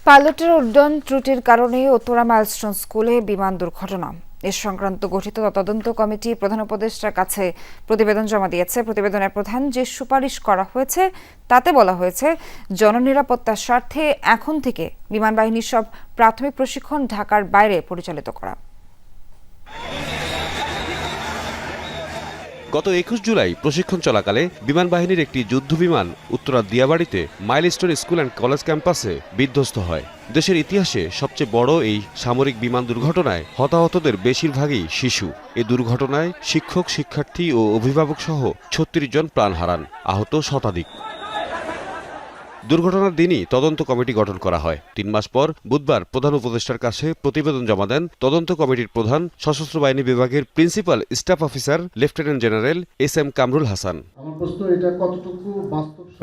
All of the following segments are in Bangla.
পাইলটের উড্ডয়ন ত্রুটির কারণে উত্তরা মাইলস্টোন স্কুলে বিমান দুর্ঘটনা এ সংক্রান্ত গঠিত তদন্ত কমিটি প্রধান উপদেষ্টার কাছে প্রতিবেদন জমা দিয়েছে। প্রতিবেদনের প্রধান যে সুপারিশ করা হয়েছে তাতে বলা হয়েছে, জননিরাপত্তার স্বার্থে এখন থেকে বিমান বাহিনীর সব প্রাথমিক প্রশিক্ষণ ঢাকার বাইরে পরিচালিত করা। গত 21 জুলাই প্রশিক্ষণ চলাকালে বিমান বাহিনীর একটি যুদ্ধ বিমান উত্তরার দিয়াবাড়িতে মাইলস্টোন স্কুল অ্যান্ড কলেজ ক্যাম্পাসে বিধ্বস্ত হয়। দেশের ইতিহাসে সবচেয়ে বড় এই সামরিক বিমান দুর্ঘটনায় হতাহতদের বেশিরভাগই শিশু। এ দুর্ঘটনায় শিক্ষক, শিক্ষার্থী ও অভিভাবক সহ 36 জন প্রাণ হারান, আহত শতাধিক। দুর্ঘটনার দিনই তদন্ত কমিটি গঠন করা হয়। 3 মাস পর বুধবার প্রধান উপদেষ্টার কাছে প্রতিবেদন জমা দেন তদন্ত কমিটির প্রধান, সশস্ত্র বাহিনী বিভাগের principal staff officer lieutenant general SM. Kamrul Hasan.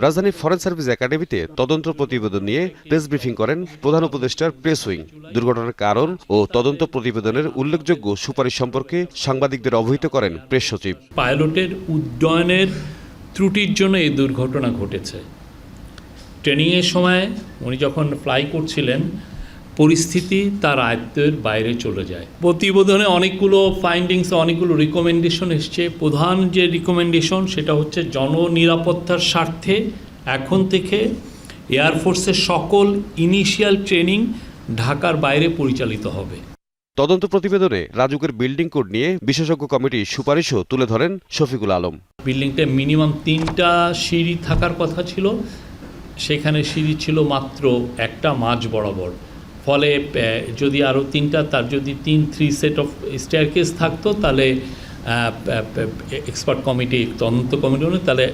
রাজধানীর ফরেন সার্ভিস একাডেমিতে তদন্ত প্রতিবেদন নিয়ে প্রেস ব্রিফিং করেন প্রধান উপদেষ্টার প্রেস উইং। দুর্ঘটনার কারণ ও তদন্ত প্রতিবেদনের উল্লেখযোগ্য সুপারিশ সম্পর্কে সাংবাদিকদের অবহিত করেন প্রেস সচিব। পাইলটের উড্ডয়নের ত্রুটির জন্য এই দুর্ঘটনা ঘটেছে। ট্রেনিংয়ের সময় উনি যখন ফ্লাই করছিলেন, পরিস্থিতি তার আয়ত্তের বাইরে চলে যায়। প্রতিবেদনে অনেকগুলো ফাইন্ডিংস, অনেকগুলো রিকমেন্ডেশন এসছে। প্রধান যে রিকমেন্ডেশন সেটা হচ্ছে জননিরাপত্তার স্বার্থে এখন থেকে এয়ারফোর্সের সকল ইনিশিয়াল ট্রেনিং ঢাকার বাইরে পরিচালিত হবে। তদন্ত প্রতিবেদনে রাজুকের বিল্ডিং কোড নিয়ে বিশেষজ্ঞ কমিটির সুপারিশও তুলে ধরেন শফিকুল আলম। বিল্ডিংটা মিনিমাম 3টা সিঁড়ি থাকার কথা ছিল, সেখানে সিঁড়ি ছিল মাত্র একটা মাঝ বরাবর। ফলে যদি আরও 3টা, তার যদি 3 সেট অফ স্টেয়ারকেস থাকতো, তাহলে এক্সপার্ট কমিটি, তদন্ত কমিটি, তাহলে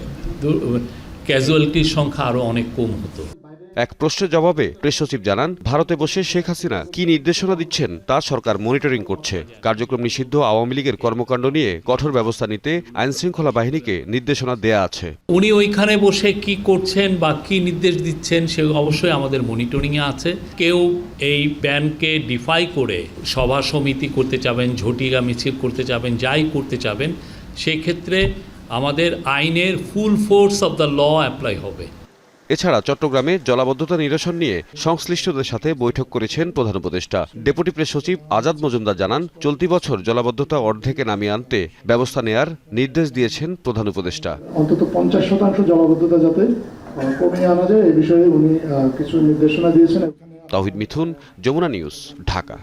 ক্যাজুয়ালিটির সংখ্যা আরও অনেক কম হতো। এক প্রশ্নের জবাবে প্রেস সচিব জানান, ভারতে বসে শেখ হাসিনা কি নির্দেশনা দিচ্ছেন তা সরকার মনিটরিং করছে। কার্যক্রম নিষিদ্ধ আওয়ামী লীগের কর্মকাণ্ড নিয়ে কঠোর ব্যবস্থা নিতে আইনশৃঙ্খলা বাহিনীকে নির্দেশনা দেয়া আছে। উনি ওইখানে বসে কি করছেন বা কি নির্দেশ দিচ্ছেন সে অবশ্যই আমাদের মনিটরিংয়ে আছে। কেউ এই ব্যানকে ডিফাই করে সভা সমিতি করতে চাবেন, ঝটিকা মিছিল করতে চাবেন, যাই করতে চাবেন, সেক্ষেত্রে আমাদের আইনের full force of the law apply হবে। এছাড়া চট্টগ্রামে জলাবদ্ধতা নিরসন নিয়ে সংশ্লিষ্টদের সাথে বৈঠক করেছেন প্রধান উপদেষ্টা। ডেপুটি প্রেস সচিব আজাদ মজুমদার জানান, চলতি বছর জলাবদ্ধতা অর্ধেকে নামিয়ে আনতে ব্যবস্থা নেয়ার নির্দেশ দিয়েছেন প্রধান উপদেষ্টা। অন্তত 50% জলাবদ্ধতা যাতে কমিয়ে আনা যায় এই বিষয়ে উনি কিছু নির্দেশনা দিয়েছেন। তাওহিদ মিথুন, যমুনা নিউজ, ঢাকা।